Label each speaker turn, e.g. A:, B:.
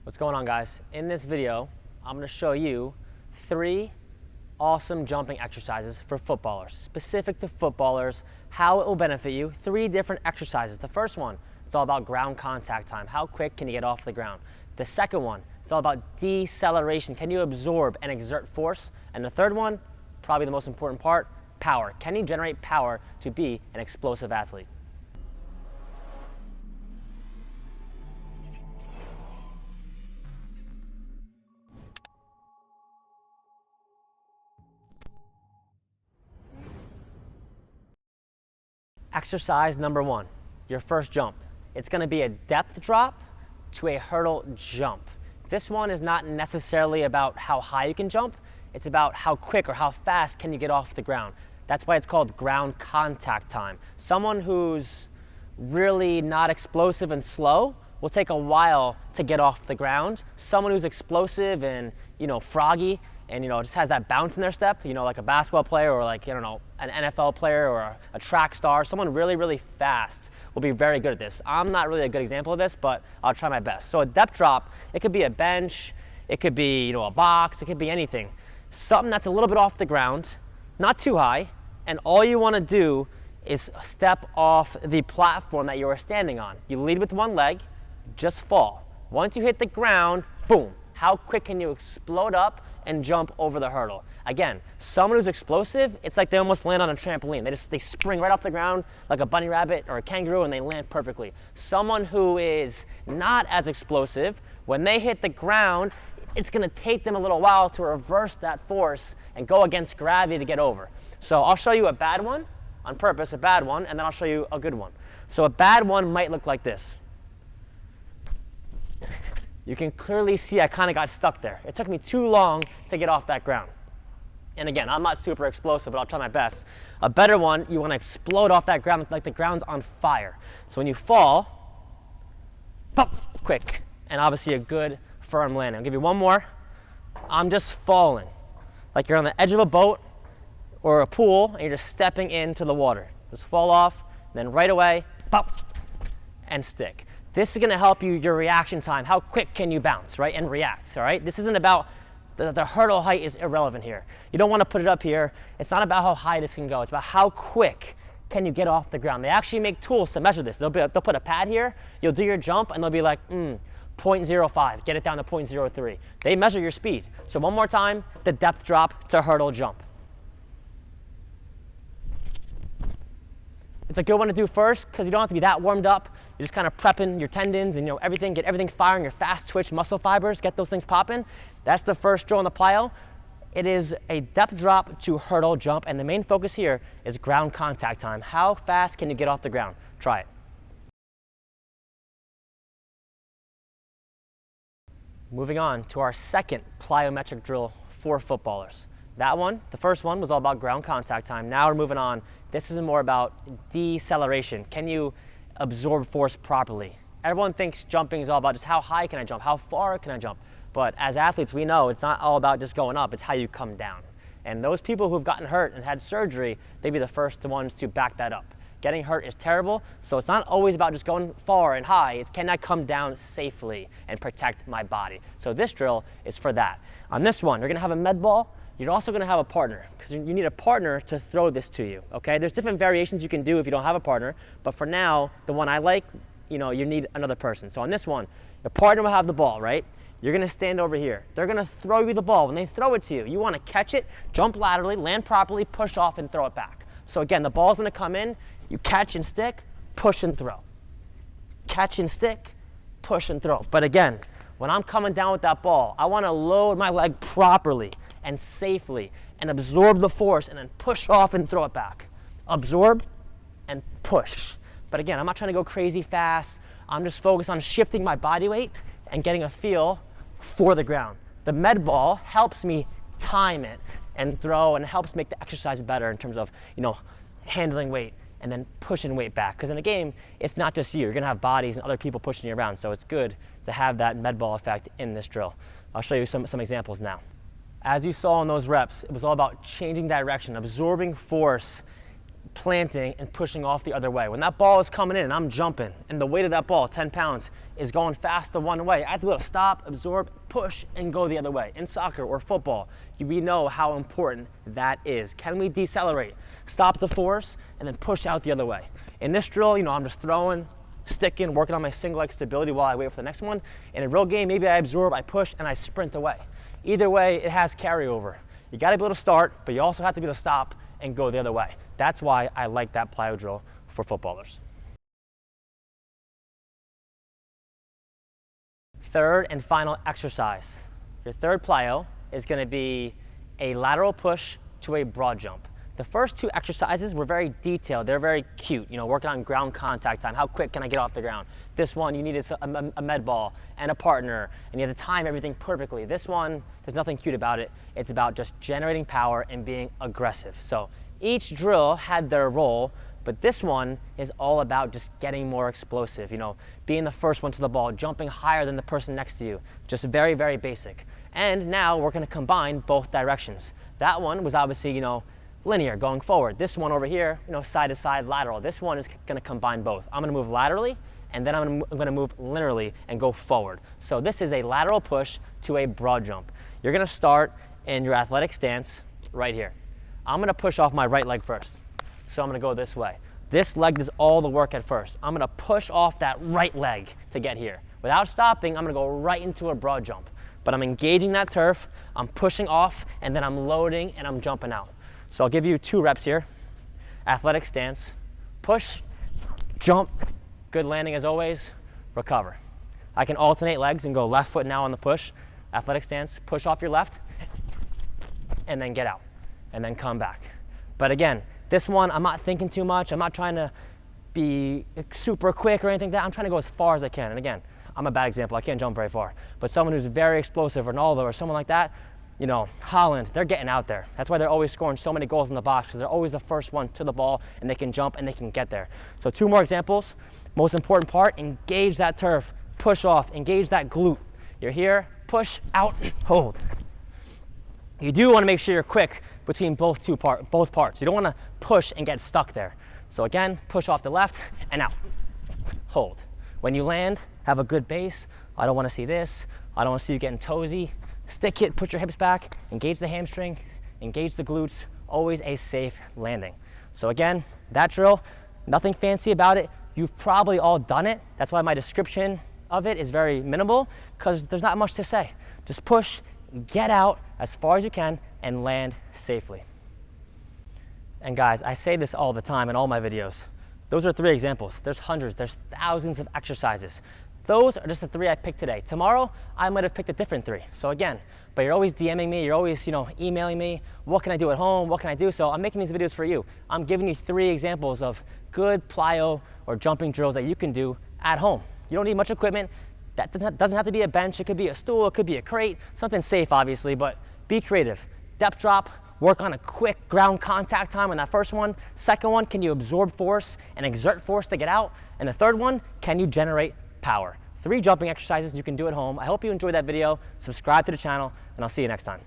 A: What's going on, guys? In this video, I'm going to show you 3 awesome jumping exercises for footballers, specific to footballers, how it will benefit you. 3 different exercises. The first one, it's all about ground contact time. How quick can you get off the ground? The second one, it's all about deceleration. Can you absorb and exert force? And the third one, probably the most important part, power. Can you generate power to be an explosive athlete? Exercise number 1, your first jump. It's going to be a depth drop to a hurdle jump. This one is not necessarily about how high you can jump. It's about how quick or how fast can you get off the ground. That's why it's called ground contact time. Someone who's really not explosive and slow will take a while to get off the ground. Someone who's explosive and, froggy and, just has that bounce in their step, like a basketball player or like, an NFL player or a track star, someone really, really fast will be very good at this. I'm not really a good example of this, but I'll try my best. So a depth drop, it could be a bench, it could be, a box, it could be anything. Something that's a little bit off the ground, not too high, and all you want to do is step off the platform that you are standing on. You lead with one leg, just fall. Once you hit the ground, boom. How quick can you explode up and jump over the hurdle? Again, someone who's explosive, it's like they almost land on a trampoline. They spring right off the ground like a bunny rabbit or a kangaroo and they land perfectly. Someone who is not as explosive, when they hit the ground, it's going to take them a little while to reverse that force and go against gravity to get over. So I'll show you a bad one on purpose, a bad one, and then I'll show you a good one. So a bad one might look like this. You can clearly see I kind of got stuck there. It took me too long to get off that ground. And again, I'm not super explosive, but I'll try my best. A better one, you want to explode off that ground like the ground's on fire. So when you fall, pop, quick, and obviously a good firm landing. I'll give you one more. I'm just falling, like you're on the edge of a boat or a pool, and you're just stepping into the water. Just fall off, then right away, pop, and stick. This is going to help you, your reaction time. How quick can you bounce, right, and react, all right? This isn't about the hurdle height is irrelevant here. You don't want to put it up here. It's not about how high this can go. It's about how quick can you get off the ground. They actually make tools to measure this. They'll put a pad here. You'll do your jump, and they'll be like, 0.05. Get it down to 0.03. They measure your speed. So one more time, the depth drop to hurdle jump. It's a good one to do first because you don't have to be that warmed up. You're just kind of prepping your tendons and everything, get everything firing, your fast twitch muscle fibers, get those things popping. That's the first drill on the plyo. It is a depth drop to hurdle jump, and the main focus here is ground contact time. How fast can you get off the ground? Try it. Moving on to our second plyometric drill for footballers. That one, the first one, was all about ground contact time. Now we're moving on. This is more about deceleration. Can you absorb force properly? Everyone thinks jumping is all about just how high can I jump, how far can I jump? But as athletes, we know it's not all about just going up, it's how you come down. And those people who've gotten hurt and had surgery, they'd be the first ones to back that up. Getting hurt is terrible, so it's not always about just going far and high. It's can I come down safely and protect my body? So this drill is for that. On this one, you're gonna have a med ball. You're also going to have a partner because you need a partner to throw this to you, okay? There's different variations you can do if you don't have a partner, but for now, the one I like, you need another person. So on this one, the partner will have the ball, right? You're going to stand over here. They're going to throw you the ball. When they throw it to you, you want to catch it, jump laterally, land properly, push off, and throw it back. So again, the ball's going to come in, you catch and stick, push and throw. Catch and stick, push and throw. But again, when I'm coming down with that ball, I want to load my leg properly and safely and absorb the force and then push off and throw it back. Absorb and push. But again, I'm not trying to go crazy fast. I'm just focused on shifting my body weight and getting a feel for the ground. The med ball helps me time it and throw and helps make the exercise better in terms of, handling weight and then pushing weight back. Because in a game, it's not just you. You're going to have bodies and other people pushing you around. So it's good to have that med ball effect in this drill. I'll show you some examples now. As you saw in those reps, it was all about changing direction, absorbing force planting and pushing off the other way. When that ball is coming in and I'm jumping and the weight of that ball, 10 pounds, is going fast the one way, I have to be able to stop, absorb, push, and go the other way. In soccer or football, we know how important that is. Can we decelerate, stop the force, and then push out the other way? In this drill, I'm just throwing, sticking, working on my single leg stability while I wait for the next one. In a real game, maybe I absorb, I push, and I sprint away. Either way, it has carryover. You gotta be able to start, but you also have to be able to stop and go the other way. That's why I like that plyo drill for footballers. Third and final exercise. Your third plyo is gonna be a lateral push to a broad jump. The first two exercises were very detailed. They're very cute, working on ground contact time. How quick can I get off the ground? This one, you needed a med ball and a partner, and you had to time everything perfectly. This one, there's nothing cute about it. It's about just generating power and being aggressive. So each drill had their role, but this one is all about just getting more explosive, being the first one to the ball, jumping higher than the person next to you. Just very, very basic. And now we're gonna combine both directions. That one was obviously, linear, going forward. This one over here, side to side lateral. This one is gonna combine both. I'm gonna move laterally, and then I'm gonna move linearly and go forward. So this is a lateral push to a broad jump. You're gonna start in your athletic stance right here. I'm gonna push off my right leg first. So I'm gonna go this way. This leg does all the work at first. I'm gonna push off that right leg to get here. Without stopping, I'm gonna go right into a broad jump. But I'm engaging that turf, I'm pushing off, and then I'm loading and I'm jumping out. So I'll give you 2 reps here. Athletic stance, push, jump, good landing as always, recover. I can alternate legs and go left foot now on the push. Athletic stance, push off your left, and then get out, and then come back. But again, this one, I'm not thinking too much. I'm not trying to be super quick or anything like that. I'm trying to go as far as I can. And again, I'm a bad example. I can't jump very far. But someone who's very explosive, Ronaldo or someone like that, Holland, they're getting out there. That's why they're always scoring so many goals in the box, because they're always the first one to the ball, and they can jump and they can get there. So 2 more examples. Most important part, engage that turf, push off, engage that glute. You're here, push, out, hold. You do want to make sure you're quick between both parts. You don't want to push and get stuck there. So again, push off the left and out, hold. When you land, have a good base. I don't want to see this. I don't want to see you getting toesy. Stick it, put your hips back, engage the hamstrings, engage the glutes, always a safe landing. So again, that drill, nothing fancy about it. You've probably all done it. That's why my description of it is very minimal, because there's not much to say. Just push, get out as far as you can, and land safely. And guys, I say this all the time in all my videos. Those are 3 examples. There's hundreds, there's thousands of exercises. Those are just the 3 I picked today. Tomorrow, I might have picked a different 3. So again, but you're always DMing me, you're always, emailing me, what can I do at home, what can I do? So I'm making these videos for you. I'm giving you 3 examples of good plyo or jumping drills that you can do at home. You don't need much equipment. That doesn't have to be a bench. It could be a stool, it could be a crate, something safe, obviously, but be creative. Depth drop, work on a quick ground contact time on that first one. Second one, can you absorb force and exert force to get out? And the third one, can you generate power? 3 jumping exercises you can do at home. I hope you enjoyed that video. Subscribe to the channel, and I'll see you next time.